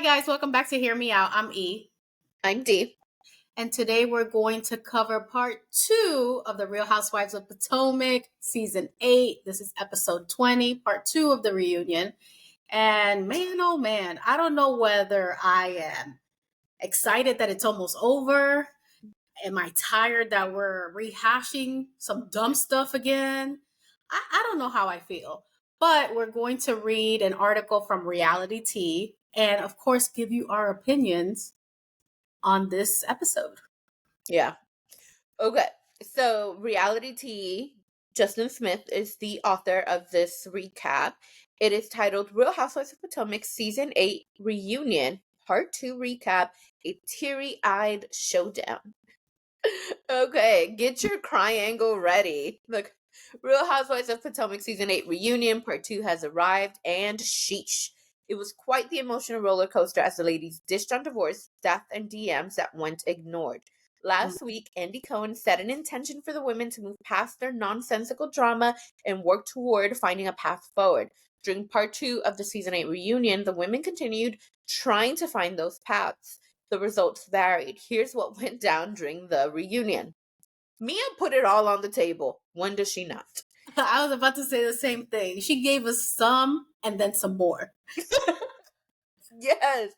guys, welcome back to Hear Me Out. I'm E. I'm D. And today we're going to cover part 2 of the Real Housewives of Potomac, season 8. This is episode 20, part 2 of the reunion. And man, oh man, I don't know whether I am excited that it's almost over. Am I tired that we're rehashing some dumb stuff again? I don't know how I feel. But we're going to read an article from Reality T and, of course, give you our opinions on this episode. Yeah. Okay. So, Reality T, Justin Smith is the author of this recap. It is titled Real Housewives of Potomac Season 8 Reunion, Part 2 Recap, a teary-eyed showdown. Okay, get your triangle ready. Look, Real Housewives of Potomac Season 8 Reunion Part 2 has arrived, and sheesh. It was quite the emotional roller coaster as the ladies dished on divorce, death, and DMs that went ignored. Last week, Andy Cohen set an intention for the women to move past their nonsensical drama and work toward finding a path forward. During Part 2 of the Season 8 reunion, the women continued trying to find those paths. The results varied. Here's what went down during the reunion. Mia put it all on the table. When does she not? I was about to say the same thing. She gave us some and then some more. Yes.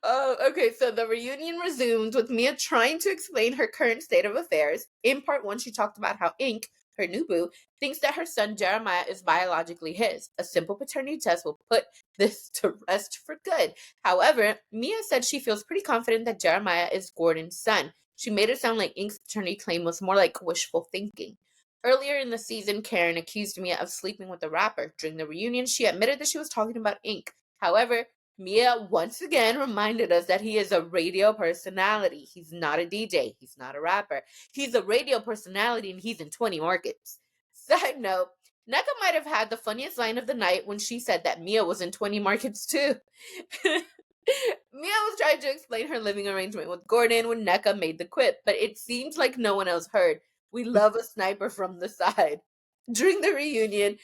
Okay, so the reunion resumed with Mia trying to explain her current state of affairs. In part 1, she talked about how Ink, her new boo, thinks that her son Jeremiah is biologically his. A simple paternity test will put this to rest for good. However, Mia said she feels pretty confident that Jeremiah is Gordon's son. She made it sound like Ink's paternity claim was more like wishful thinking. Earlier in the season, Karen accused Mia of sleeping with the rapper. During the reunion, she admitted that she was talking about Ink. However, Mia once again reminded us that he is a radio personality. He's not a DJ. He's not a rapper. He's a radio personality and he's in 20 markets. Side note, Nneka might have had the funniest line of the night when she said that Mia was in 20 markets too. Mia was trying to explain her living arrangement with Gordon when Nneka made the quip, but it seems like no one else heard. We love a sniper from the side. During the reunion,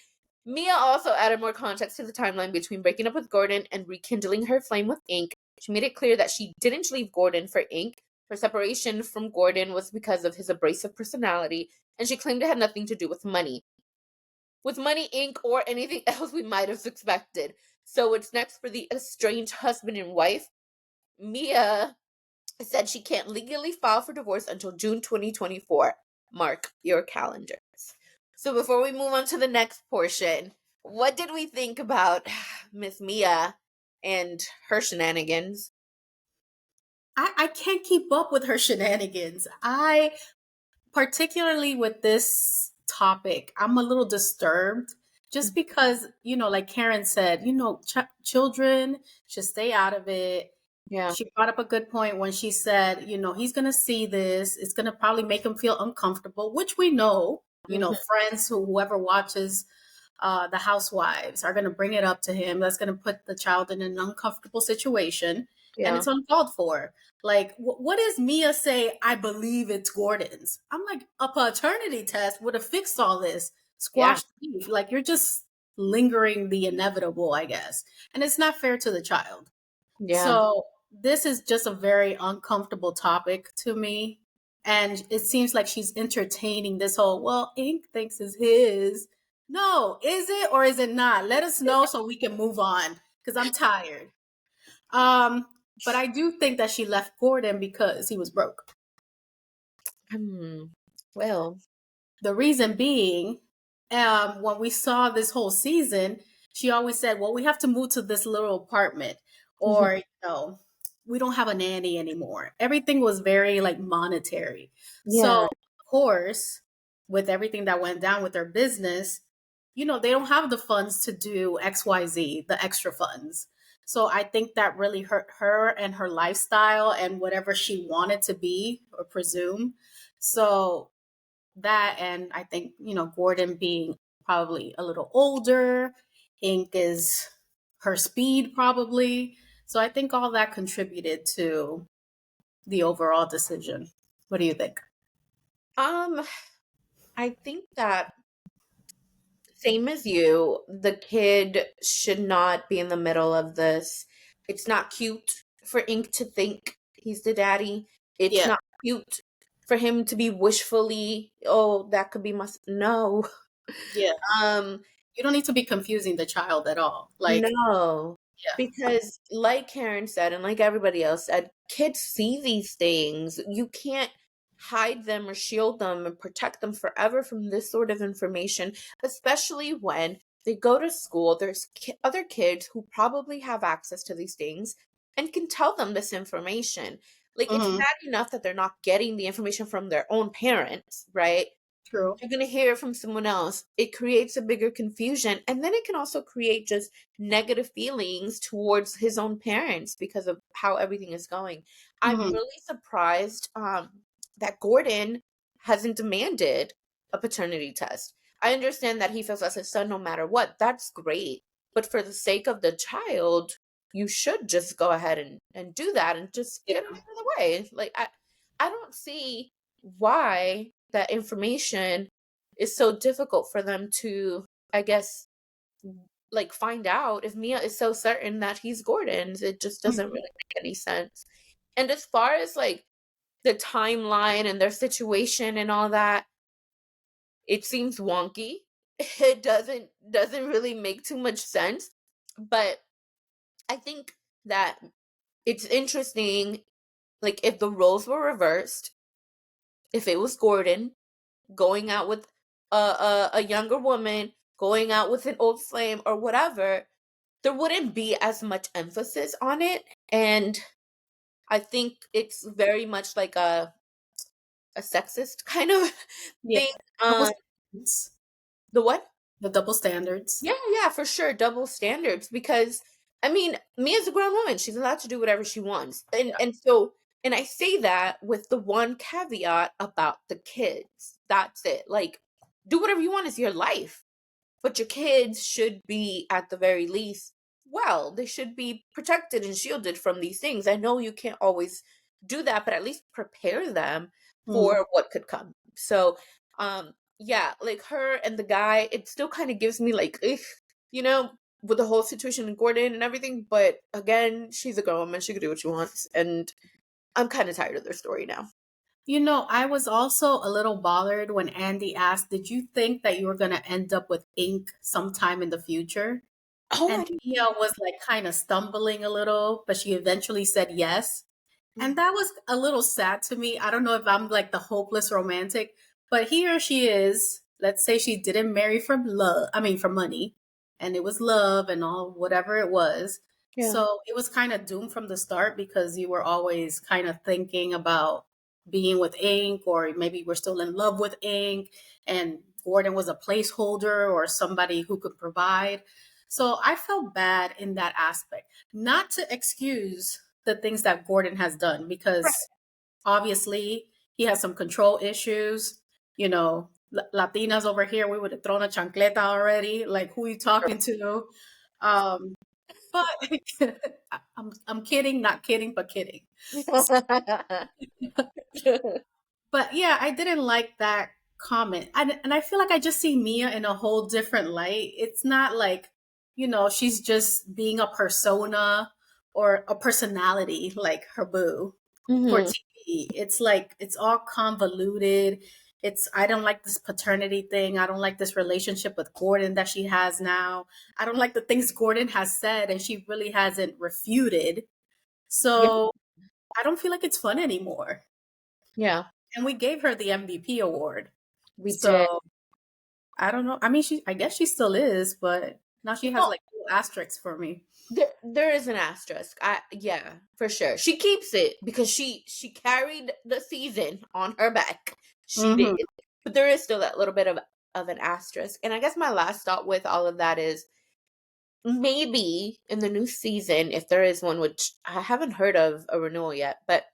Mia also added more context to the timeline between breaking up with Gordon and rekindling her flame with Ink. She made it clear that she didn't leave Gordon for Ink. Her separation from Gordon was because of his abrasive personality, and she claimed it had nothing to do with money. With money, Ink, or anything else we might have suspected. So what's next for the estranged husband and wife? Mia said she can't legally file for divorce until June 2024. Mark your calendars. So before we move on to the next portion, what did we think about Miss Mia and her shenanigans? I can't keep up with her shenanigans. Particularly with this topic, I'm a little disturbed just because, like Karen said, children should stay out of it. Yeah. She brought up a good point when she said, he's going to see this. It's going to probably make him feel uncomfortable, which we know, friends whoever watches the housewives are going to bring it up to him. That's going to put the child in an uncomfortable situation. Yeah. And it's uncalled for. Like, what does Mia say? I believe it's Gordon's. I'm like, a paternity test would have fixed all this. Squash beef. Like, you're just lingering the inevitable, I guess. And it's not fair to the child. Yeah. So this is just a very uncomfortable topic to me. And it seems like she's entertaining this whole, well, Ink thinks it's his. No, is it or is it not? Let us know so we can move on because I'm tired. But I do think that she left Gordon because he was broke. Well, the reason being, when we saw this whole season, she always said, well, we have to move to this little apartment or, we don't have a nanny anymore. Everything was very like monetary. Yeah. So of course, with everything that went down with their business, they don't have the funds to do XYZ, the extra funds. So I think that really hurt her and her lifestyle and whatever she wanted to be or presume. So that, and I think, Gordon being probably a little older, Ink is her speed probably. So I think all that contributed to the overall decision. What do you think? I think that same as you, the kid should not be in the middle of this. It's not cute for Ink to think he's the daddy. It's Yeah. not cute for him to be wishfully, oh, that could be my no. Yeah. Um, You don't need to be confusing the child at all. Like, no, yeah. because like Karen said, and like everybody else said, kids see these things. You can't hide them or shield them and protect them forever from this sort of information, especially when they go to school. There's other kids who probably have access to these things and can tell them this information. Like, it's Mm-hmm. bad enough that they're not getting the information from their own parents, right? True. You're going to hear it from someone else. It creates a bigger confusion. And then it can also create just negative feelings towards his own parents because of how everything is going. I'm Mm-hmm. really surprised that Gordon hasn't demanded a paternity test. I understand that he feels as his son no matter what. That's great. But for the sake of the child, you should just go ahead and do that and just Yeah. get it out of the way. Like, I don't see why that information is so difficult for them to, I guess, like, find out if Mia is so certain that he's Gordon's. It just doesn't really make any sense. And as far as like the timeline and their situation and all that, it seems wonky. It doesn't really make too much sense. But I think that it's interesting, like, if the roles were reversed, if it was Gordon going out with a younger woman, going out with an old flame or whatever, there wouldn't be as much emphasis on it. And I think it's very much like a sexist kind of Yeah. thing. Double Um, standards. the what? The double standards. Yeah, yeah, for sure. Double standards, because I mean, Mia's a grown woman. She's allowed to do whatever she wants. Yeah. And I say that with the one caveat about the kids. That's it. Like, do whatever you want, is your life. But your kids should be, at the very least, well, they should be protected and shielded from these things. I know you can't always do that, but at least prepare them Mm. for what could come. So, yeah, like her and the guy, it still kind of gives me like, ugh, you know, with the whole situation in Gordon and everything. But again, she's a grown woman; she can do what she wants, and I'm kind of tired of their story now. I was also a little bothered when Andy asked, "Did you think that you were going to end up with ink sometime in the future?" Oh, I And didn't. Mia was like kind of stumbling a little, but she eventually said yes. And that was a little sad to me. I don't know if I'm like the hopeless romantic, but here she is. Let's say she didn't marry for love, I mean, for money, and it was love and all, whatever it was. Yeah. So it was kind of doomed from the start because you were always kind of thinking about being with Ink, or maybe we're still in love with Ink, and Gordon was a placeholder or somebody who could provide. So I felt bad in that aspect. Not to excuse the things that Gordon has done, Right. because obviously he has some control issues. Latinas over here, we would have thrown a chancleta already. Like, who you talking to? Um, but I'm kidding, not kidding, but kidding. But yeah, I didn't like that comment. And I feel like I just see Mia in a whole different light. It's not like, she's just being a persona or a personality like her boo for Hmm. TV. It's like, it's all convoluted. I don't like this paternity thing. I don't like this relationship with Gordon that she has now. I don't like the things Gordon has said and she really hasn't refuted. Yeah. So I don't feel like it's fun anymore. Yeah. And we gave her the MVP award. We did. So I don't know. I mean, I guess she still is, but now she has Well, like two asterisks for me. there is an asterisk. Yeah, for sure. She keeps it because she carried the season on her back. She did. Hmm. But there is still that little bit of an asterisk. And I guess my last thought with all of that is, maybe in the new season, if there is one, which I haven't heard of a renewal yet, but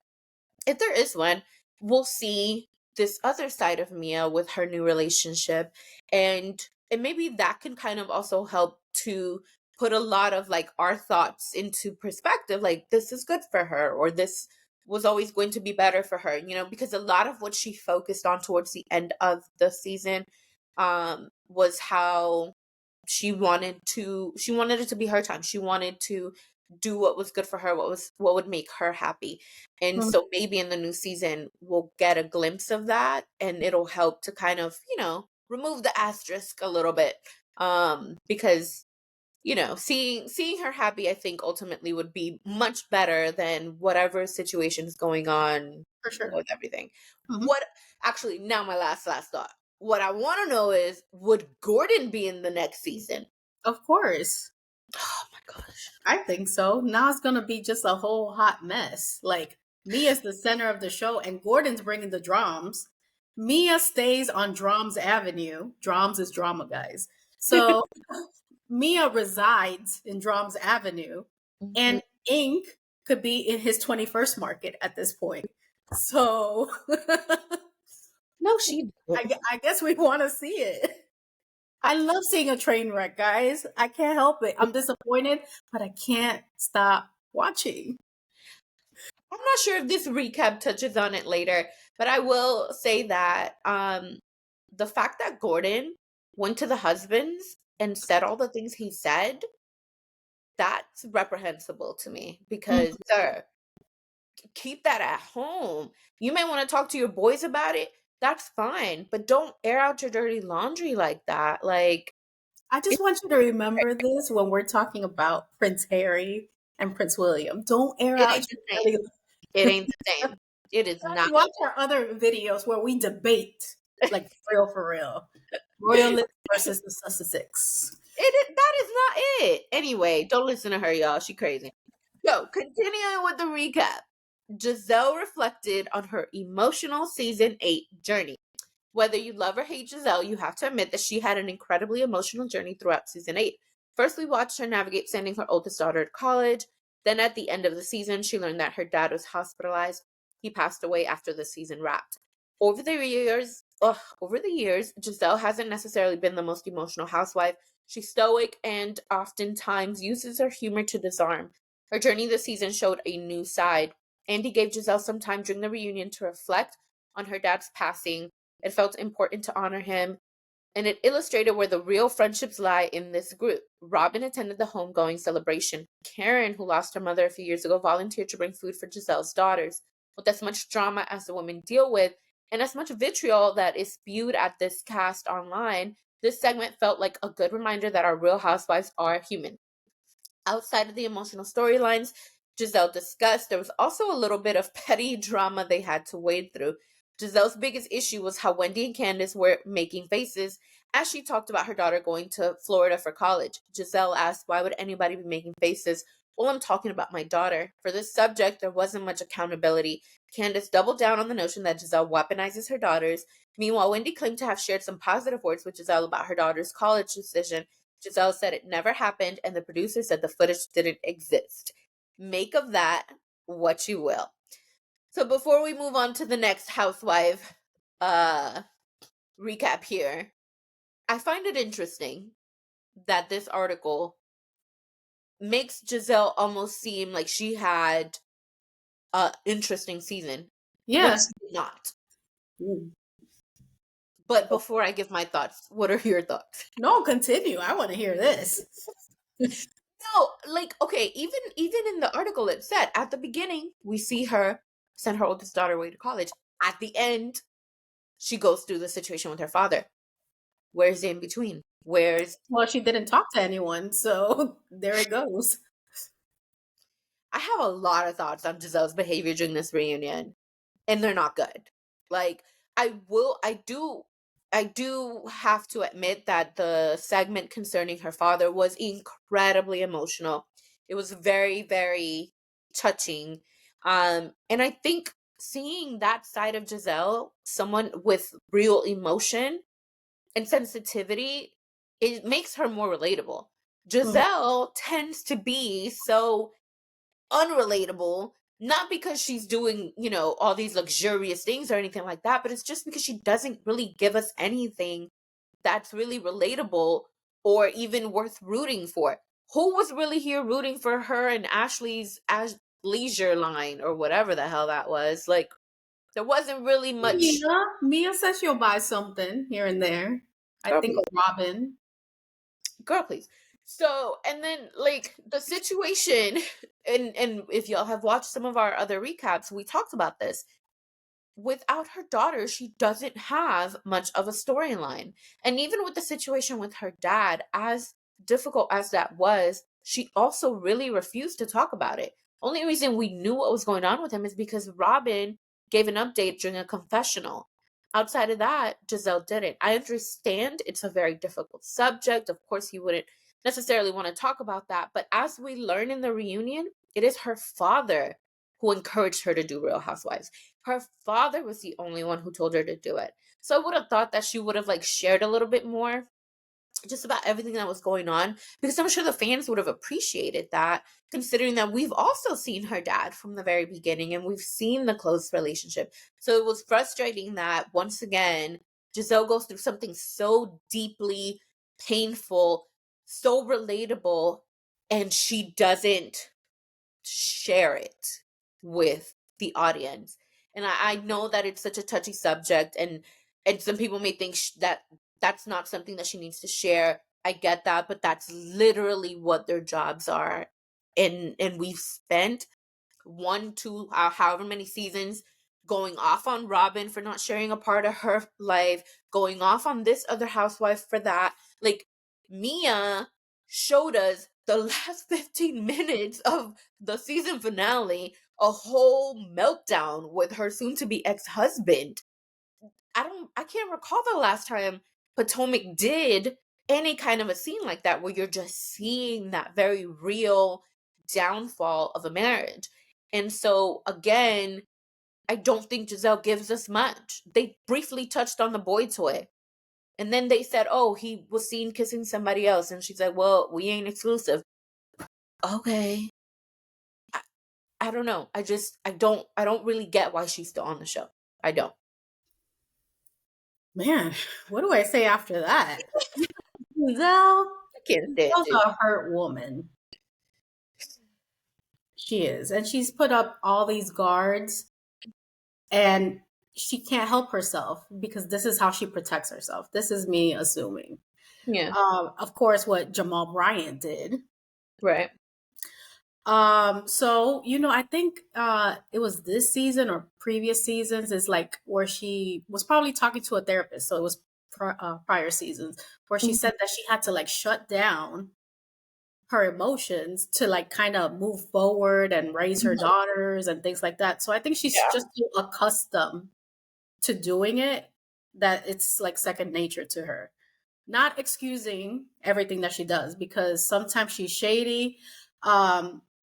if there is one, we'll see this other side of Mia with her new relationship. And maybe that can kind of also help to put a lot of like our thoughts into perspective. Like, this is good for her, or this was always going to be better for her, because a lot of what she focused on towards the end of the season was how she wanted it to be her time. She wanted to do what was good for her, what would make her happy. And Mm, so maybe in the new season we'll get a glimpse of that, and it'll help to kind of, remove the asterisk a little bit. Because seeing her happy, I think ultimately would be much better than whatever situation is going on for sure. with everything. Mhm. What actually, now my last thought. What I want to know is, would Gordon be in the next season? Of course. Oh my gosh. I think so. Now it's going to be just a whole hot mess. Like Mia's the center of the show and Gordon's bringing the drums. Mia stays on Drums Avenue. Drums is drama, guys. So Mia resides in Drums Avenue Mhm. and Ink could be in his 21st market at this point. So No, she didn't. I guess we want to see it. I love seeing a train wreck, guys. I can't help it. I'm disappointed, but I can't stop watching. I'm not sure if this recap touches on it later, but I will say that the fact that Gordon went to the husbands and said all the things he said, that's reprehensible to me, because Mhm. sir, keep that at home. You may want to talk to your boys about it. That's fine, but don't air out your dirty laundry like that. Like, I just it, want you to remember this when we're talking about Prince Harry and Prince William. Don't air it out ain't the your same. dirty. It ain't the same. It is not. Watch our other videos where we debate, like for real. Royalists versus the Sussex. That is not it. Anyway, don't listen to her, y'all. She crazy. So, continuing with the recap, Giselle reflected on her emotional season 8 journey. Whether you love or hate Giselle, you have to admit that she had an incredibly emotional journey throughout season 8. First, we watched her navigate sending her oldest daughter to college. Then, at the end of the season, she learned that her dad was hospitalized. He passed away after the season wrapped. Over the years, Giselle hasn't necessarily been the most emotional housewife. She's stoic and oftentimes uses her humor to disarm. Her journey this season showed a new side. Andy gave Giselle some time during the reunion to reflect on her dad's passing. It felt important to honor him, and it illustrated where the real friendships lie in this group. Robin attended the homegoing celebration. Karen, who lost her mother a few years ago, volunteered to bring food for Giselle's daughters. With as much drama as the women deal with, and as much vitriol that is spewed at this cast online, this segment felt like a good reminder that our real housewives are human. Outside of the emotional storylines Giselle discussed, there was also a little bit of petty drama they had to wade through. Giselle's biggest issue was how Wendy and Candace were making faces as she talked about her daughter going to Florida for college. Giselle asked, "Why would anybody be making faces?" "Well, I'm talking about my daughter." For this subject, there wasn't much accountability. Candace doubled down on the notion that Giselle weaponizes her daughters. Meanwhile, Wendy claimed to have shared some positive words with Giselle about her daughter's college decision. Giselle said it never happened, and the producer said the footage didn't exist. Make of that what you will. So before we move on to the next housewife recap here, I find it interesting that this article makes Giselle almost seem like she had a interesting season when Yeah. she did not. Mm. But before I give my thoughts, what are your thoughts? No, continue. I want to hear this. No, like, okay, even in the article it said at the beginning we see her send her oldest daughter away to college. At the end, she goes through the situation with her father. Where's the in between? Where's Well, she didn't talk to anyone, so there it goes. I have a lot of thoughts on Giselle's behavior during this reunion, and they're not good. Like, I do have to admit that the segment concerning her father was incredibly emotional. It was very, very touching. And I think seeing that side of Giselle, someone with real emotion and sensitivity, it makes her more relatable. Mhm. Giselle tends to be so unrelatable, not because she's doing, all these luxurious things or anything like that, but it's just because she doesn't really give us anything that's really relatable or even worth rooting for. Who was really here rooting for her and Ashley's leisure line or whatever the hell that was? Like, there wasn't really much. Mia says she'll buy something here and there. I Girl, think please. of Robin. Girl, please. So, and then like the situation, and if y'all have watched some of our other recaps, we talked about this. Without her daughter, she doesn't have much of a storyline. And even with the situation with her dad, as difficult as that was, she also really refused to talk about it. Only reason we knew what was going on with him is because Robin gave an update during a confessional. Outside of that, Giselle didn't. I understand it's a very difficult subject. Of course, you wouldn't necessarily want to talk about that. But as we learn in the reunion, it is her father who encouraged her to do Real Housewives. Her father was the only one who told her to do it. So I would have thought that she would have like shared a little bit more just about everything that was going on, because I'm sure the fans would have appreciated that, considering that we've also seen her dad from the very beginning and we've seen the close relationship. So it was frustrating that once again Giselle goes through something so deeply painful, so relatable, and she doesn't share it with the audience. And I know that it's such a touchy subject, and some people may think that that's not something that she needs to share. I get that, but that's literally what their jobs are. And we've spent one, two, however many seasons going off on Robin for not sharing a part of her life, going off on this other housewife for that. Like, Mia showed us the last 15 minutes of the season finale, a whole meltdown with her soon to be ex-husband. I can't recall the last time Potomac did any kind of a scene like that where you're just seeing that very real downfall of a marriage. And so again, I don't think Giselle gives us much. They briefly touched on the boy toy. And then they said, "Oh, he was seen kissing somebody else." And she's like, "Well, we ain't exclusive." Okay. I, I don't know. I don't really get why she's still on the show. I don't. Man, what do I say after that? Giselle, I can't stand Giselle's it. a hurt woman. She is. And she's put up all these guards and she can't help herself because this is how she protects herself. This is me assuming. Yeah. Of course, what Jamal Bryant did. Right. So I think it was this season or previous seasons is like where she was probably talking to a therapist. So it was prior seasons where she Mhm. said that she had to like shut down her emotions to like kind of move forward and raise her Mhm. daughters and things like that. So I think she's Yeah. just so accustomed to doing it that it's like second nature to her. Not excusing everything that she does because sometimes she's shady.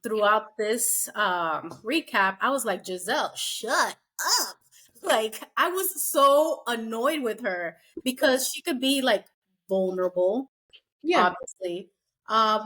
Throughout this recap, I was like, Giselle, shut up. Like, I was so annoyed with her because she could be like vulnerable, Yeah. obviously.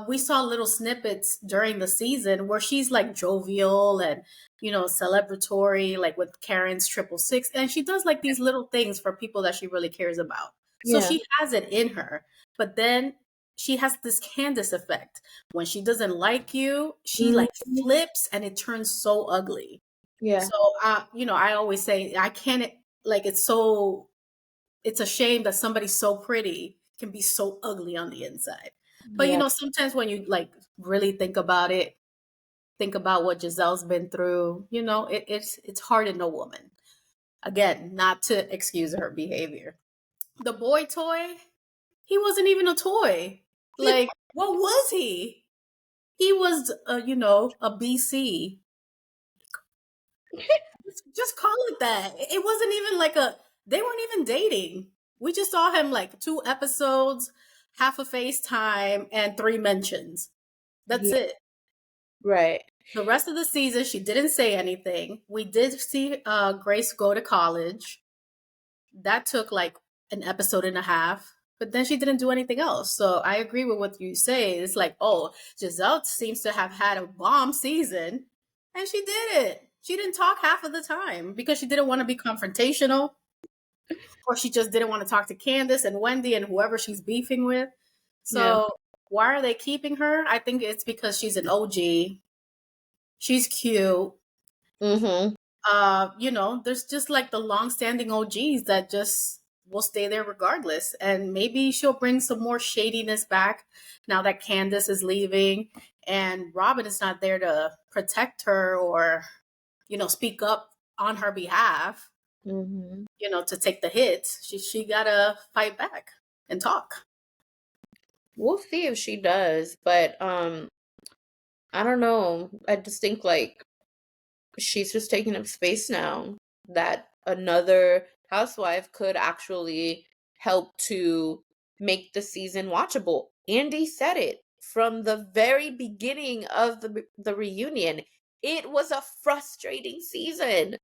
We saw little snippets during the season where she's like jovial and celebratory, like with Karen's 666, and she does like these little things for people that she really cares about. So Yeah. she has it in her, but then she has this Candace effect. When she doesn't like you, she like Mhm. flips and it turns so ugly. Yeah. So I always say I can't like it's a shame that somebody so pretty can be so ugly on the inside. But Yeah. sometimes when you like really think about it, think about what Giselle's been through, it's hard in a woman. Again, not to excuse her behavior. The boy toy, he wasn't even a toy. Like, what was he? He was, a BC. Just call it that. It wasn't even like they weren't even dating. We just saw him like 2 episodes, half a FaceTime, and 3 mentions. That's Yeah. it. Right. The rest of the season, she didn't say anything. We did see Grace go to college. That took like an episode and a half, but then she didn't do anything else. So I agree with what you say. It's like, oh, Giselle seems to have had a bomb season, and she did it. She didn't talk half of the time because she didn't want to be confrontational, or she just didn't want to talk to Candace and Wendy and whoever she's beefing with. Yeah. So why are they keeping her? I think it's because she's an OG. She's cute. Mhm. There's just like the long-standing OGs that just will stay there regardless. And maybe she'll bring some more shadiness back now that Candace is leaving and Robin is not there to protect her or, speak up on her behalf, Mm-hmm. to take the hits. She gotta fight back and talk. We'll see if she does, but I don't know. I just think like she's just taking up space now that another housewife could actually help to make the season watchable. Andy said it from the very beginning of the reunion. It was a frustrating season.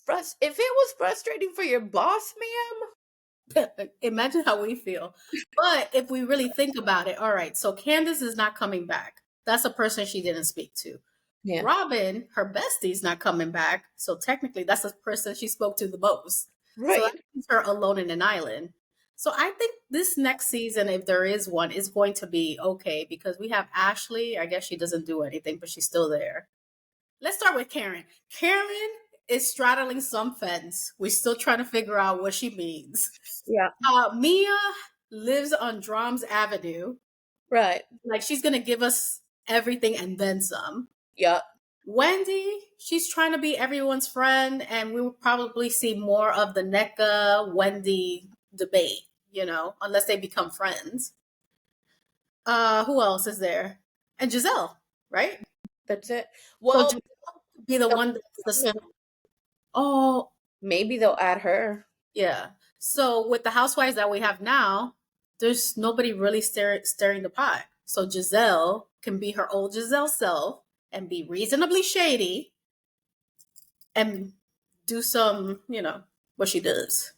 If it was frustrating for your boss, ma'am. Imagine how we feel. But if we really think about it, all right, so Candace is not coming back. That's a person she didn't speak to. Yeah. Robin, her bestie's not coming back. So technically, that's the person she spoke to the most. So that Right. leaves her alone in an island. So I think this next season, if there is one, is going to be okay because we have Ashley. I guess she doesn't do anything, but she's still there. Let's start with Karen. Karen is straddling some fence. We're still trying to figure out what she means. Yeah. Mia lives on Drums Avenue. Right. Like she's gonna give us everything and then some. Yeah. Wendy, she's trying to be everyone's friend, and we will probably see more of the NECA Wendy debate, unless they become friends. Who else is there? And Giselle, right? That's it. So Well, Giselle could be the one that's the oh maybe they'll add her. yeah. So with the housewives that we have now, there's nobody really stirring the pot. So Giselle can be her old Giselle self and be reasonably shady and do some, what she does.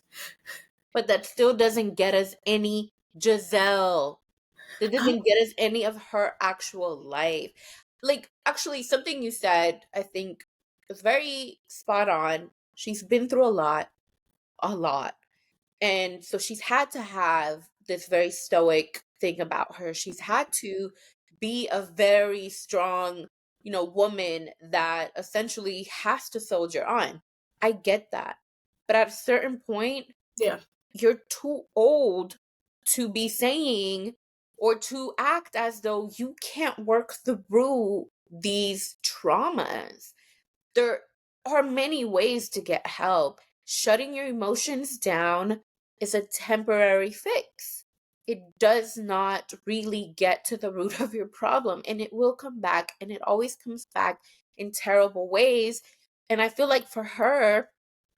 But that still doesn't get us any Giselle. That doesn't get us any of her actual life. Like, actually, something you said, I think, is very spot on. She's been through a lot, a lot. And so she's had to have this very stoic thing about her. She's had to be a very strong, woman that essentially has to soldier on. I get that. But at a certain point, Yeah. you're too old to be saying or to act as though you can't work through these traumas. There are many ways to get help. Shutting your emotions down is a temporary fix. It does not really get to the root of your problem, and it will come back, and it always comes back in terrible ways. And I feel like for her,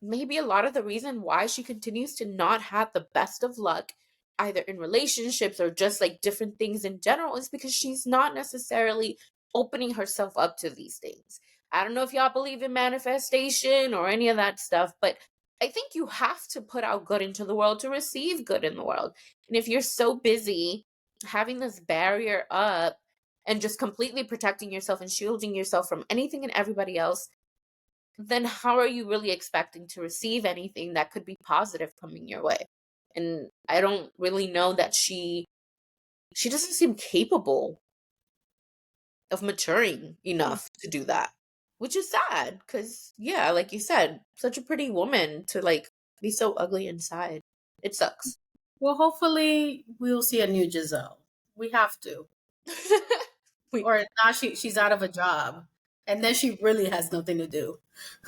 maybe a lot of the reason why she continues to not have the best of luck, either in relationships or just like different things in general, is because she's not necessarily opening herself up to these things. I don't know if y'all believe in manifestation or any of that stuff, but I think you have to put out good into the world to receive good in the world. And if you're so busy having this barrier up and just completely protecting yourself and shielding yourself from anything and everybody else, then how are you really expecting to receive anything that could be positive coming your way? And I don't really know that she doesn't seem capable of maturing enough to do that, which is sad because yeah, like you said, such a pretty woman to like be so ugly inside. It sucks. Well, hopefully we'll see a new Giselle. We have to. Wait. Or now she's out of a job. And then she really has nothing to do.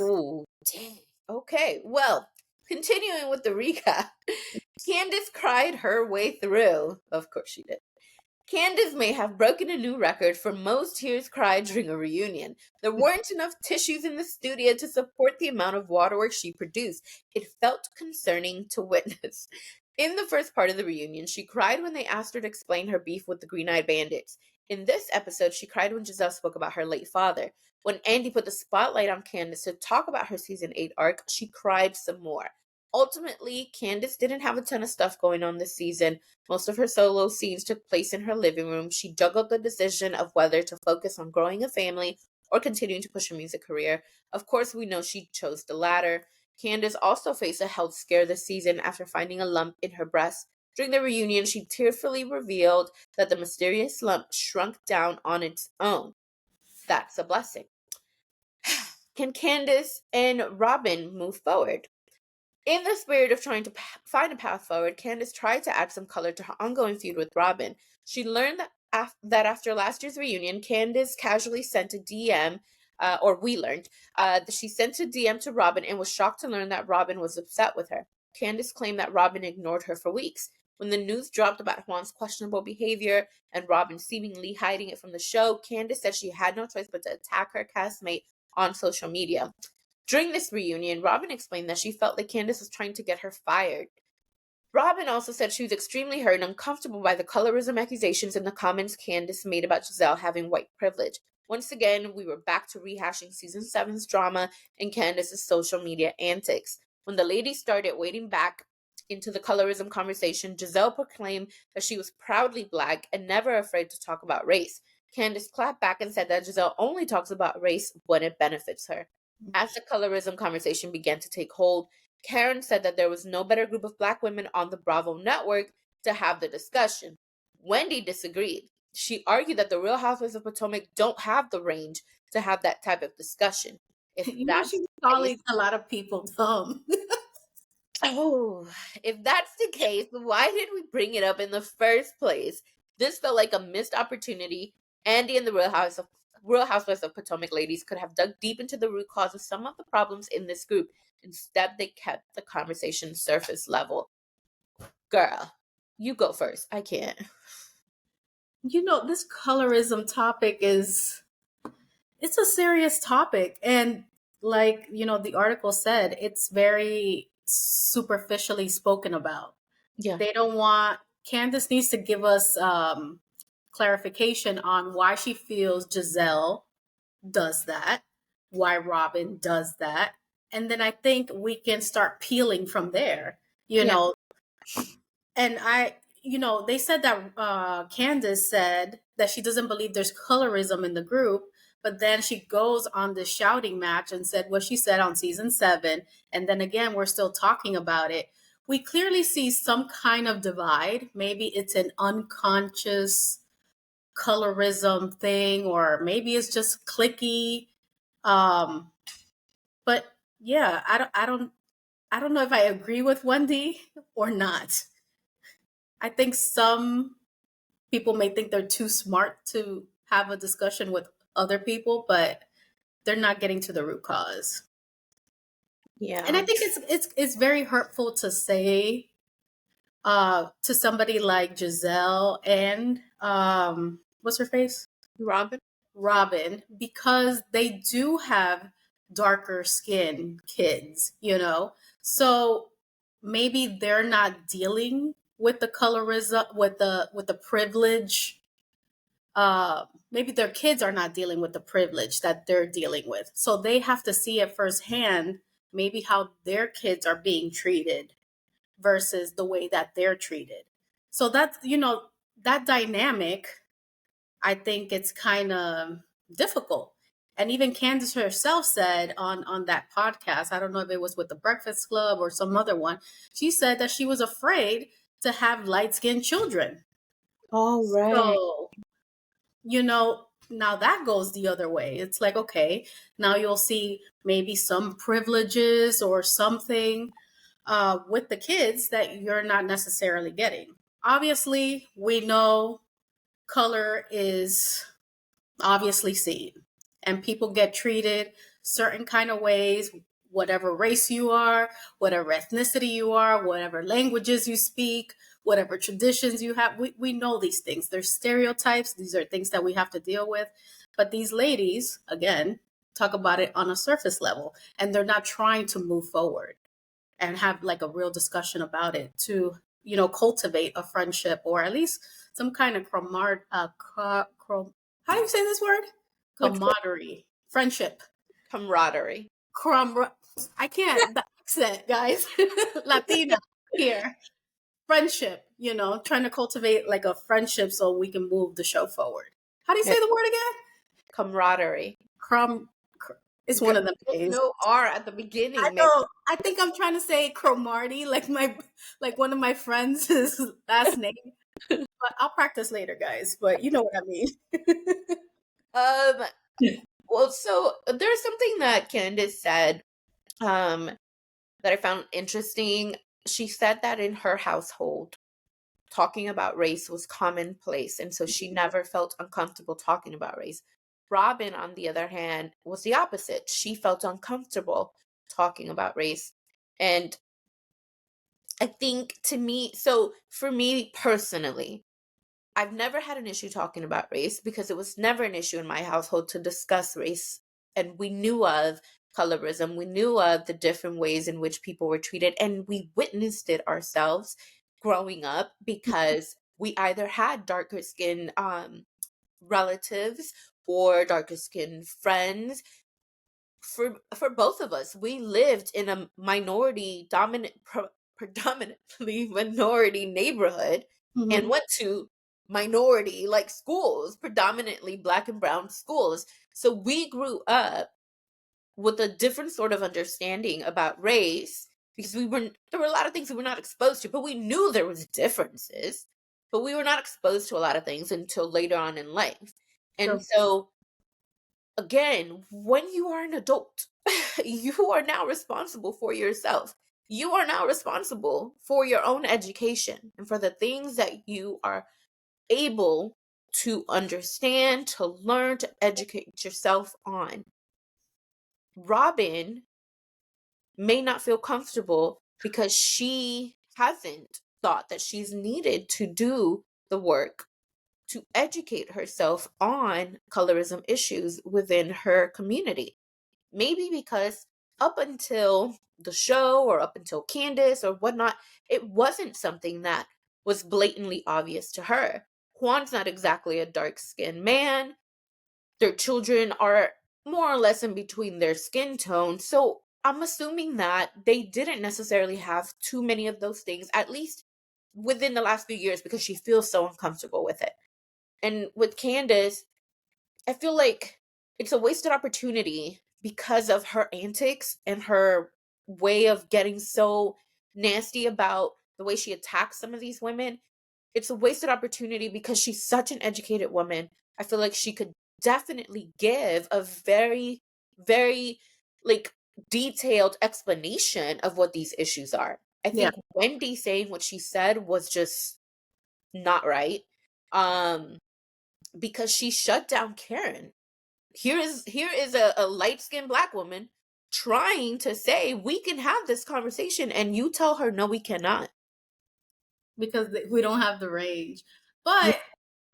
Ooh, dang. Okay, well, continuing with the recap, Candace cried her way through. Of course she did. Candace may have broken a new record for most tears cried during a reunion. There weren't enough tissues in the studio to support the amount of waterworks she produced. It felt concerning to witness. In the first part of the reunion, she cried when they asked her to explain her beef with the Green Eyed Bandits. In this episode, she cried when Giselle spoke about her late father. When Andy put the spotlight on Candace to talk about her season 8 arc, she cried some more. Ultimately, Candace didn't have a ton of stuff going on this season. Most of her solo scenes took place in her living room. She juggled the decision of whether to focus on growing a family or continuing to push her music career. Of course, we know she chose the latter. Candace also faced a health scare this season after finding a lump in her breast. During the reunion, she tearfully revealed that the mysterious lump shrunk down on its own. That's a blessing. Can Candace and Robin move forward? In the spirit of trying to find a path forward, Candace tried to add some color to her ongoing feud with Robin. She learned that after last year's reunion, Candace casually sent a DM, or we learned, that she sent a DM to Robin and was shocked to learn that Robin was upset with her. Candace claimed that Robin ignored her for weeks. When the news dropped about Juan's questionable behavior and Robin seemingly hiding it from the show, Candace said she had no choice but to attack her castmate on social media. During this reunion, Robin explained that she felt like Candace was trying to get her fired. Robin also said she was extremely hurt and uncomfortable by the colorism accusations and the comments Candace made about Giselle having white privilege. Once again, we were back to rehashing season 7's drama and Candace's social media antics. When the ladies started wading back into the colorism conversation, Giselle proclaimed that she was proudly black and never afraid to talk about race. Candace clapped back and said that Giselle only talks about race when it benefits her. As the colorism conversation began to take hold, Karen said that there was no better group of black women on the Bravo network to have the discussion. Wendy disagreed. She argued that the Real Housewives of Potomac don't have the range to have that type of discussion. If You know, that's she's the case, calling a lot of people dumb. if that's the case, why did we bring it up in the first place? This felt like a missed opportunity. Andy and the Real Housewives of Potomac ladies could have dug deep into the root cause of some of the problems in this group. Instead, they kept the conversation surface level. Girl, you go first. I can't. You know, this colorism topic it's a serious topic. And like, you know, the article said, it's very superficially spoken about. Yeah. They don't want Candace needs to give us clarification on why she feels Giselle does that, why Robin does that. And then I think we can start peeling from there, you Yeah. know. And they said that Candace said that she doesn't believe there's colorism in the group, but then she goes on this shouting match and said what she said on season 7. And then again, we're still talking about it. We clearly see some kind of divide. Maybe it's an unconscious colorism thing, or maybe it's just clicky. Um, but yeah, I don't know if I agree with Wendy or not. I think some people may think they're too smart to have a discussion with other people, but they're not getting to the root cause. And I Yeah. think it's very hurtful to say to somebody like Giselle and what's her face? Robin? Robin, because they do have darker skin kids, you know. So maybe they're not dealing with the colorism, with the privilege. Maybe their kids are not dealing with the privilege that they're dealing with, so they have to see it firsthand. Maybe how their kids are being treated versus the way that they're treated. So that's, you know, that dynamic, I think it's kind of difficult. And even Candace herself said on that podcast, I don't know if it was with the Breakfast Club or some other one, she said that she was afraid to have light-skinned children. All right. So, you know, now that goes the other way. It's like, okay, now you'll see maybe some privileges or something with the kids that you're not necessarily getting. Obviously, we know color is obviously seen, and people get treated certain kind of ways, whatever race you are, whatever ethnicity you are, whatever languages you speak, whatever traditions you have. We know these things. There's stereotypes. These are things that we have to deal with. But these ladies, again, talk about it on a surface level, and they're not trying to move forward and have like a real discussion about it to, you know, cultivate a friendship or at least some kind of how do you say this word? Which one? Camaraderie, friendship, Camaraderie. Crom. I can't, the accent, guys. Latina here, friendship. You know, trying to cultivate like a friendship so we can move the show forward. How do you Yeah. say the word again? Camaraderie. Crom. It's Girl, one of them there's days. no R at the I beginning, man. know. I think I'm trying to say Cromarty, like one of my friends' last name. But I'll practice later, guys. But you know what I mean. Um, well, so there's something that Candace said. Um, that I found interesting. She said that in her household, talking about race was commonplace, and so she never felt uncomfortable talking about race. Robin, on the other hand, was the opposite. She felt uncomfortable talking about race. And I think so for me personally, I've never had an issue talking about race because it was never an issue in my household to discuss race. And we knew of colorism, we knew of the different ways in which people were treated, and we witnessed it ourselves growing up because we either had darker skin relatives or darker skin friends. For both of us, we lived in a predominantly minority neighborhood and Mm-hmm. went to minority like schools, predominantly black and brown schools. So we grew up with a different sort of understanding about race because there were a lot of things we were not exposed to, but we knew there was differences, but we were not exposed to a lot of things until later on in life. And True. so again, when you are an adult, you are now responsible for yourself. You are now responsible for your own education and for the things that you are able to understand, to learn, to educate yourself on. Robin may not feel comfortable because she hasn't thought that she's needed to do the work to educate herself on colorism issues within her community. Maybe because up until the show or up until Candace or whatnot, it wasn't something that was blatantly obvious to her. Juan's not exactly a dark skinned man. Their children are more or less in between their skin tone. So I'm assuming that they didn't necessarily have too many of those things, at least within the last few years, because she feels so uncomfortable with it. And with Candace, I feel like it's a wasted opportunity because of her antics and her way of getting so nasty about the way she attacks some of these women. It's a wasted opportunity because she's such an educated woman. I feel like she could definitely give a very, very like detailed explanation of what these issues are. I Yeah. think Wendy saying what she said was just not right. Um, because she shut down Karen. Here is a light-skinned black woman trying to say we can have this conversation and you tell her no we cannot. Because we don't have the range. Yeah. But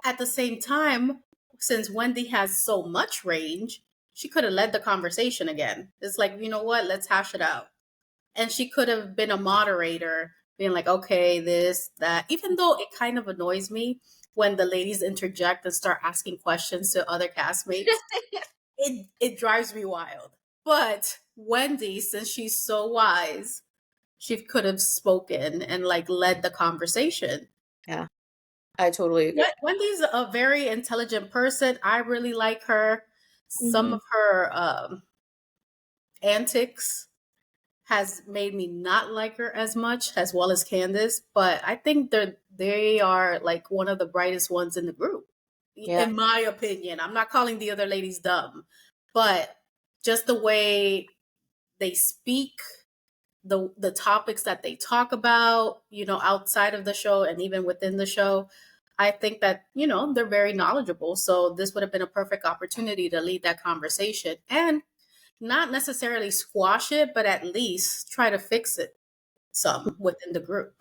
at the same time, since Wendy has so much range, she could have led the conversation again. It's like, you know what? Let's hash it out. And she could have been a moderator, being like, okay, this, that, even though it kind of annoys me when the ladies interject and start asking questions to other castmates. It drives me wild. But Wendy, since she's so wise, she could have spoken and like led the conversation. Yeah, I totally agree. Wendy's a very intelligent person. I really like her. Some Hmm. of her antics has made me not like her as much, as well as Candace. But I think they are like one of the brightest ones in the group, Yeah. in my opinion. I'm not calling the other ladies dumb, but just the way they speak, the topics that they talk about, outside of the show and even within the show, I think that, they're very knowledgeable. So this would have been a perfect opportunity to lead that conversation and not necessarily squash it, but at least try to fix it some within the group.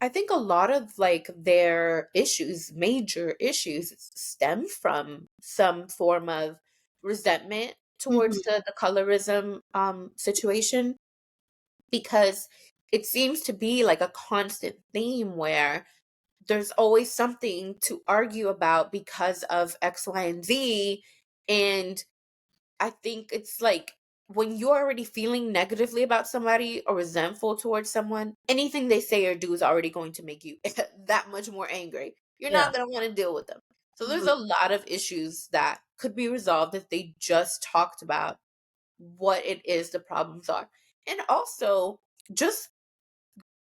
I think a lot of like their issues, major issues, stem from some form of resentment towards Mhm. the colorism situation, because it seems to be like a constant theme where there's always something to argue about because of X, Y, and Z. And I think it's like when you're already feeling negatively about somebody or resentful towards someone, anything they say or do is already going to make you that much more angry. You're Yeah. not going to want to deal with them. So there's Mhm. a lot of issues that could be resolved if they just talked about what it is the problems are. And also, just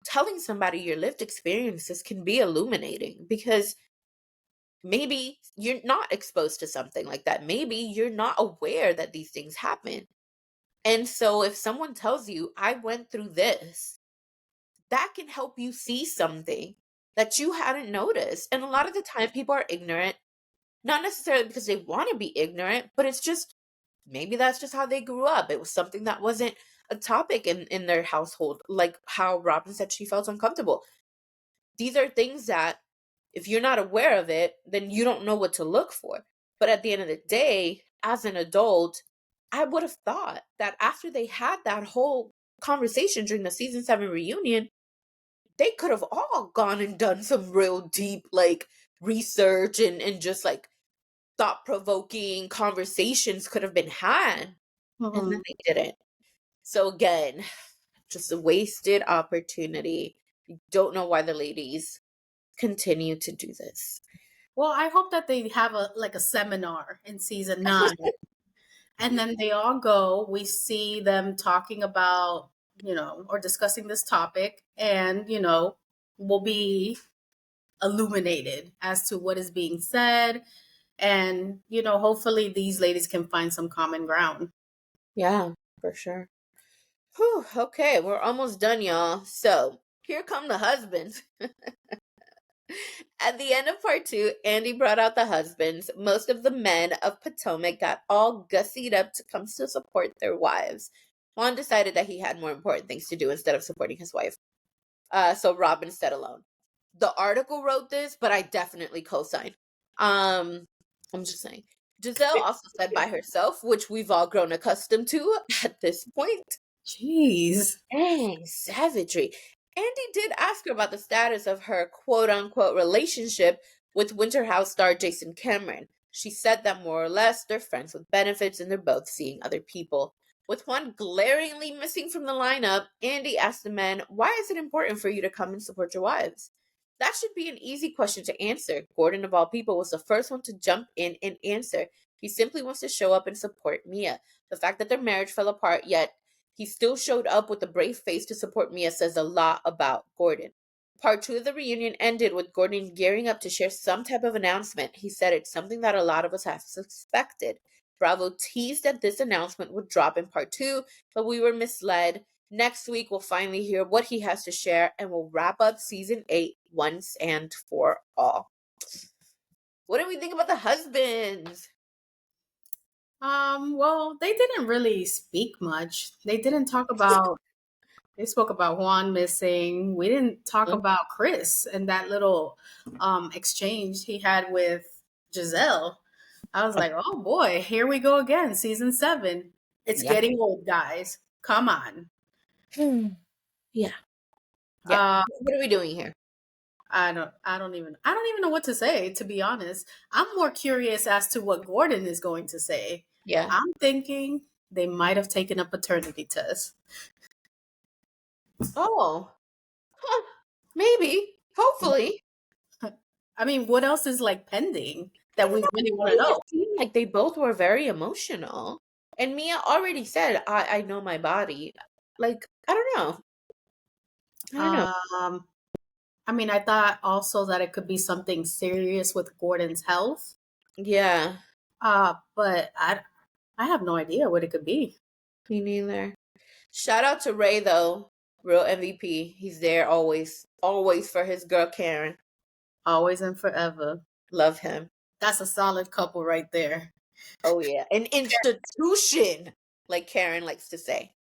telling somebody your lived experiences can be illuminating because maybe you're not exposed to something like that. Maybe you're not aware that these things happen. And so if someone tells you, I went through this, that can help you see something that you hadn't noticed. And a lot of the time, people are ignorant, not necessarily because they want to be ignorant, but it's just maybe that's just how they grew up. It was something that wasn't a topic in their household, like how Robin said she felt uncomfortable. These are things that if you're not aware of it, then you don't know what to look for. But at the end of the day, as an adult, I would have thought that after they had that whole conversation during the season 7 reunion, they could have all gone and done some real deep like research and just like thought provoking conversations could have been had. And then Mhm. they didn't. So again, just a wasted opportunity. I don't know why the ladies continue to do this. Well, I hope that they have a seminar in season 9, and then they all go. We see them talking about, or discussing this topic, and will be illuminated as to what is being said, and hopefully these ladies can find some common ground. Yeah, for sure. Whew, okay, we're almost done, y'all. So here come the husbands. At the end of part 2, Andy brought out the husbands. Most of the men of Potomac got all gussied up to come to support their wives. Juan decided that he had more important things to do instead of supporting his wife. So Robin stayed alone. The article wrote this, but I definitely co-sign. I'm just saying. Giselle also said by herself, which we've all grown accustomed to at this point. Jeez. Dang, savagery. Andy did ask her about the status of her quote unquote relationship with Winter House star Jason Cameron. She said that more or less they're friends with benefits and they're both seeing other people. With one glaringly missing from the lineup, Andy asked the men, why is it important for you to come and support your wives? That should be an easy question to answer. Gordon, of all people, was the first one to jump in and answer. He simply wants to show up and support Mia. The fact that their marriage fell apart, yet he still showed up with a brave face to support Mia, says a lot about Gordon. Part 2 of the reunion ended with Gordon gearing up to share some type of announcement. He said it's something that a lot of us have suspected. Bravo teased that this announcement would drop in part 2, but we were misled. Next week, we'll finally hear what he has to share, and we'll wrap up season 8 once and for all. What do we think about the husbands? Well, they didn't really speak much. They didn't talk about, they spoke about Juan missing. We didn't talk about Chris and that little exchange he had with Giselle. I was like, oh boy, here we go again, season 7. It's Yeah. getting old, guys. Come on. Yeah. Yeah. Uh, What are we doing here? I don't even know what to say, to be honest. I'm more curious as to what Gordon is going to say. Yeah. I'm thinking they might have taken a paternity test. Oh. Huh. Maybe. Hopefully. I mean, what else is like pending I that don't we know. really want to It know? just seemed like they both were very emotional. And Mia already said, I know my body. Like, I don't know. I don't know. Um, I mean, I thought also that it could be something serious with Gordon's health. Yeah. But I have no idea what it could be. Me neither. Shout out to Ray though. Real MVP. He's there always. Always for his girl Karen. Always and forever. Love him. That's a solid couple right there. Oh yeah. An institution, like Karen likes to say.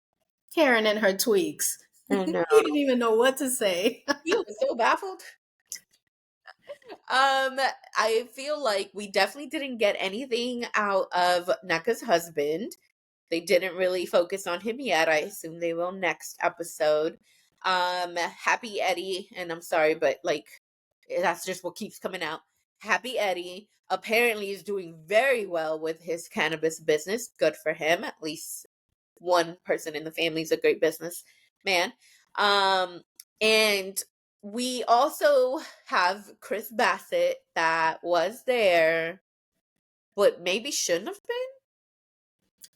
Karen and her tweaks. I know. He didn't even know what to say. He was so baffled. I feel like we definitely didn't get anything out of Naka's husband. They didn't really focus on him yet. I assume they will next episode. Happy Eddie, and I'm sorry, but like that's just what keeps coming out. Happy Eddie apparently is doing very well with his cannabis business. Good for him. At least one person in the family is a great business man. And we also have Chris Bassett that was there, but maybe shouldn't have been.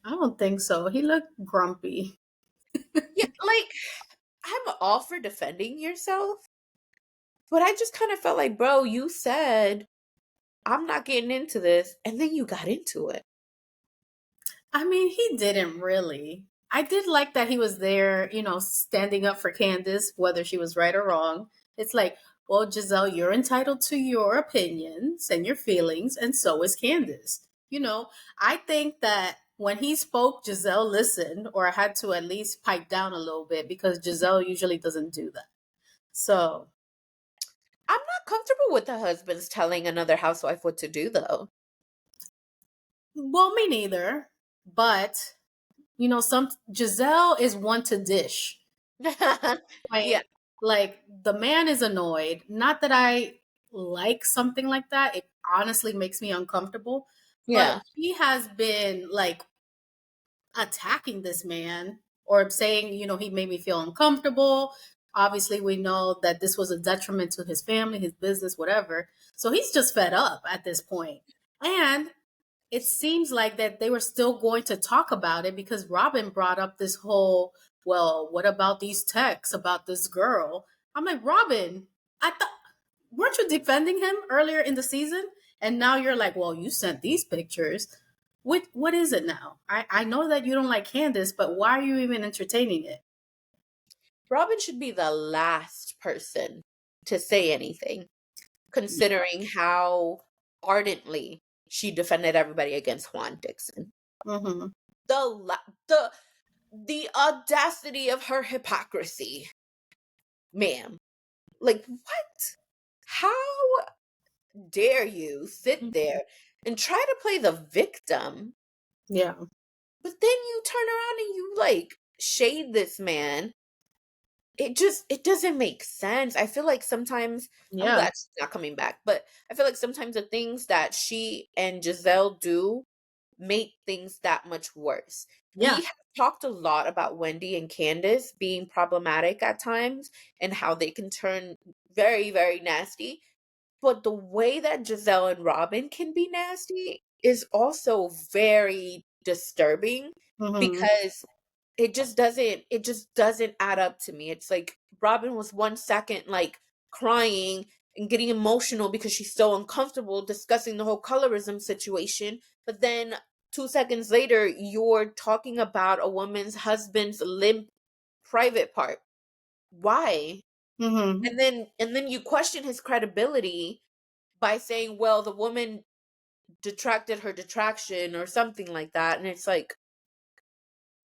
I don't think so. He looked grumpy. Yeah, like I'm all for defending yourself, but I just kind of felt like, bro, you said I'm not getting into this, and then you got into it. I mean, he didn't really. I did like that he was there, standing up for Candace, whether she was right or wrong. It's like, well, Giselle, you're entitled to your opinions and your feelings, and so is Candace. I think that when he spoke, Giselle listened, or had to at least pipe down a little bit because Giselle usually doesn't do that. So, I'm not comfortable with the husbands telling another housewife what to do, though. well, me neither. But some Giselle is one to dish. Yeah, Like the man is annoyed. Not that I like something like that. It honestly makes me uncomfortable. But yeah. she has been like attacking this man or saying, he made me feel uncomfortable. Obviously, we know that this was a detriment to his family, his business, whatever. So he's just fed up at this point. And it seems like that they were still going to talk about it because Robin brought up this whole, well, what about these texts about this girl? I'm like, Robin, I thought, weren't you defending him earlier in the season? And now you're like, well, you sent these pictures. What is it now? I know that you don't like Candace, but why are you even entertaining it? Robin should be the last person to say anything, considering how ardently she defended everybody against Juan Dixon. Mm-hmm. The la- the audacity of her hypocrisy, ma'am. Like what? How dare you sit there and try to play the victim, Yeah. but then you turn around and you like shade this man. It doesn't make sense. I feel like sometimes I'm Yeah. glad she's not coming back, but I feel like sometimes the things that she and Giselle do make things that much worse. We Yeah. have talked a lot about Wendy and Candace being problematic at times and how they can turn very, very nasty. But the way that Giselle and Robin can be nasty is also very disturbing Mm-hmm. because it just doesn't add up to me. It's like Robin was 1 second like crying and getting emotional because she's so uncomfortable discussing the whole colorism situation, but then 2 seconds later you're talking about a woman's husband's limp private part. Why? Mm-hmm. And then you question his credibility by saying, well, the woman detracted her detraction or something like that. And it's like,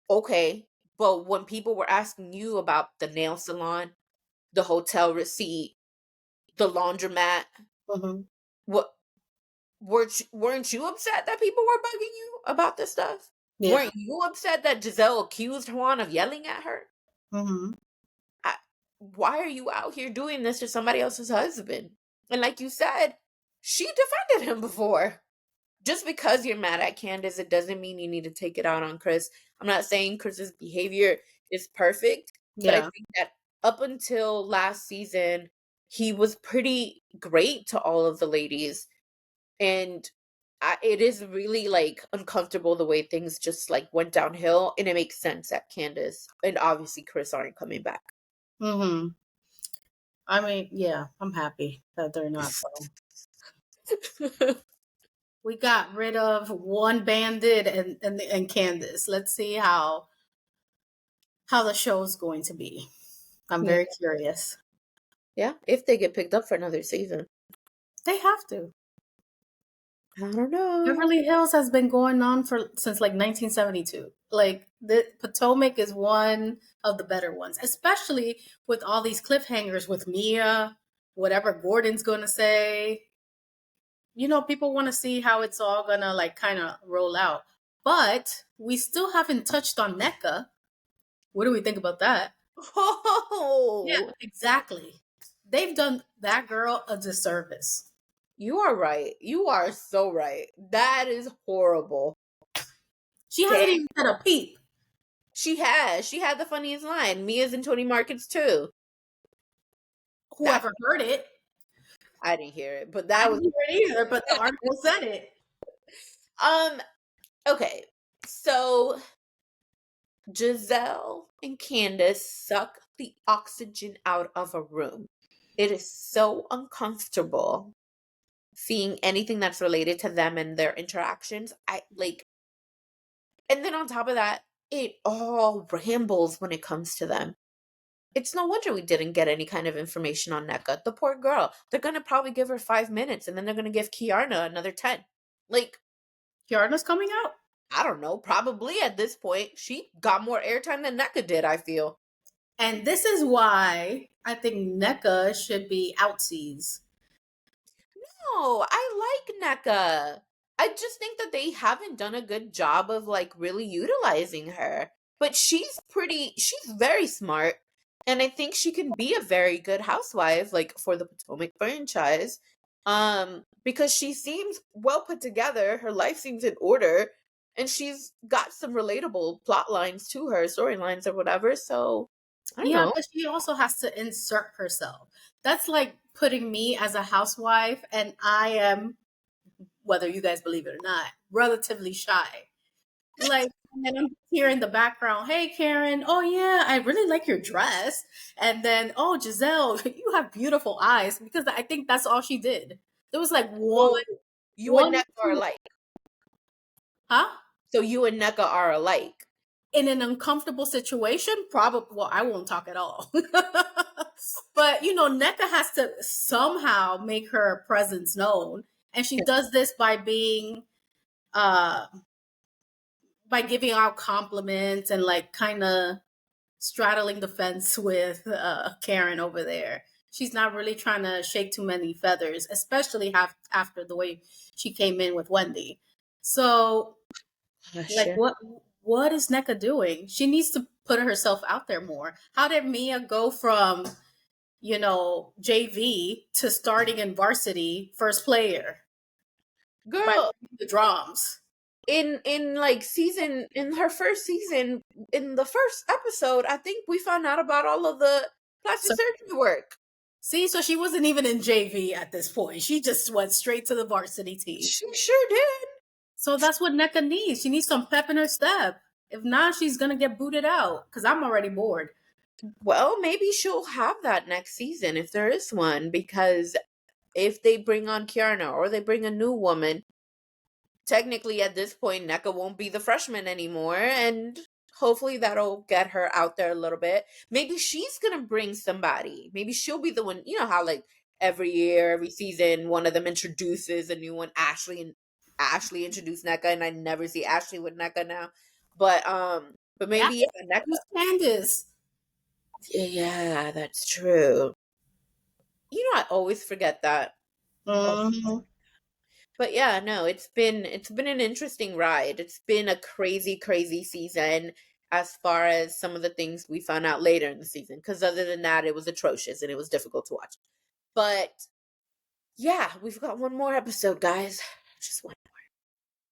okay, but when people were asking you about the nail salon, the hotel receipt, the laundromat, Mm-hmm. what weren't you upset that people were bugging you about this stuff? Yeah. Weren't you upset that Giselle accused Juan of yelling at her? Mm-hmm. I, why are you out here doing this to somebody else's husband? And like you said, she defended him before. Just because you're mad at Candace, it doesn't mean you need to take it out on Chris. I'm not saying Chris's behavior is perfect, but I Yeah. think that up until last season, he was pretty great to all of the ladies. And it is really like uncomfortable the way things just like went downhill. And it makes sense that Candace and obviously Chris aren't coming back. Mm-hmm. I mean, yeah, I'm happy that they're not though. We got rid of one bandit and Candace. Let's see how the show's going to be. I'm Yeah. very curious. Yeah, if they get picked up for another season. They have to. I don't know. Beverly Hills has been going on for since like 1972. Like the Potomac is one of the better ones, especially with all these cliffhangers with Mia, whatever Gordon's going to say. People want to see how it's all going to like kind of roll out. But we still haven't touched on NECA. What do we think about that? Yeah, Oh, exactly. They've done that girl a disservice. you are right. You are so right. That is horrible. She Damn. hasn't even said a peep. She has. She had the funniest line. Mia's and Tony Markets too. That Whoever heard it, I didn't hear it, but I that was didn't hear it either, but the article said it. um okay. So Giselle and Candace suck the oxygen out of a room. It is so uncomfortable seeing anything that's related to them and their interactions. I like, and then on top of that, it all rambles when it comes to them. It's no wonder we didn't get any kind of information on NECA. The poor girl. They're gonna probably give her 5 minutes, and then they're gonna give Kiarna another 10. Like, Kiara's coming out. I don't know, probably at this point. She got more airtime than NECA did, I feel. And this is why I think NECA should be outsies. No, I like NECA. I just think that they haven't done a good job of like really utilizing her. But she's very smart. And I think she can be a very good housewife, like for the Potomac franchise. Because she seems well put together, her life seems in order, and she's got some relatable plot lines to her, storylines or whatever. So I don't Yeah, know. but she also has to insert herself. That's like putting me as a housewife, and I am, whether you guys believe it or not, relatively shy. Like, and I'm here in the background. Hey, Karen. Oh yeah, I really like your dress. And then, oh, Giselle, you have beautiful eyes. Because I think that's all she did. There was like So you and one, NECA are alike. huh? So you and NECA are alike. In an uncomfortable situation, probably. Well, I won't talk at all. But NECA has to somehow make her presence known, and she does this by being uh by giving out compliments and like kind of straddling the fence with Karen over there. She's not really trying to shake too many feathers, especially after the way she came in with Wendy. So, Gosh, like, yeah. what is NECA doing? She needs to put herself out there more. How did Mia go from JV to starting in varsity first player by Girl, the drums? in like season in her first season, in the first episode, I think we found out about all of the plastic So, surgery work. see, so she wasn't even in JV at this point. She just went straight to the varsity team. She sure did. So that's what NECA needs. She needs some pep in her step. If not, she's gonna get booted out. Because I'm already bored. Well, maybe she'll have that next season if there is one, because if they bring on Kiarna or they bring a new woman, technically at this point NECA won't be the freshman anymore, and hopefully that'll get her out there a little bit. Maybe she's gonna bring somebody. Maybe she'll be the one. You know how like every year, every season, one of them introduces a new one. Ashley introduced NECA, and I never see Ashley with NECA now. But Yeah, maybe yeah, NECA. who's Candace? Yeah, that's true. I always forget that. Mm-hmm. But yeah, no, it's been an interesting ride. It's been a crazy, crazy season as far as some of the things we found out later in the season. Because other than that, it was atrocious and it was difficult to watch. But yeah, we've got one more episode, guys. Just one.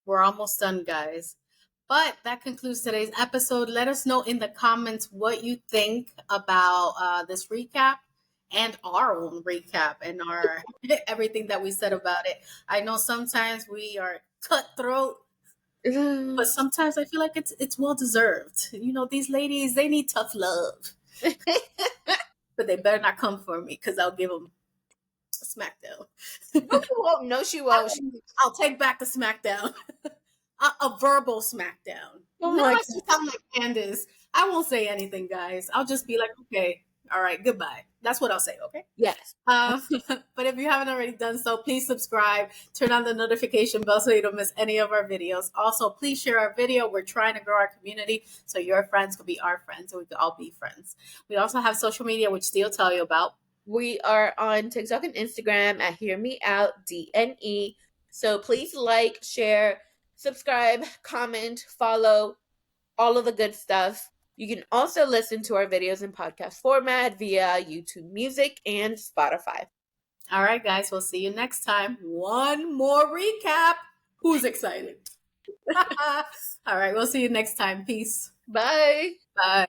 We're almost done, guys. But that concludes today's episode. Let us know in the comments what you think about this recap and our own recap and our everything that we said about it. I know sometimes we are cutthroat, but sometimes I feel like it's well deserved. These ladies, they need tough love, but they better not come for me because I'll give them a smackdown. No, she won't. No, she won't. I'll take back the smackdown. A verbal smackdown. Oh No, my I God. just sound like Candace. I won't say anything, guys. I'll just be like, okay, all right, goodbye. That's what I'll say, okay? Yes. But if you haven't already done so, please subscribe, turn on the notification bell so you don't miss any of our videos. Also, please share our video. We're trying to grow our community so your friends could be our friends and we could all be friends. We also have social media, which Steve will tell you about. We are on TikTok and Instagram at Hear Me Out DNE. So please like, share, subscribe, comment, follow, all of the good stuff. You can also listen to our videos in podcast format via YouTube Music and Spotify. All right, guys, we'll see you next time. One more recap. Who's excited? All right, we'll see you next time. Peace. Bye. Bye.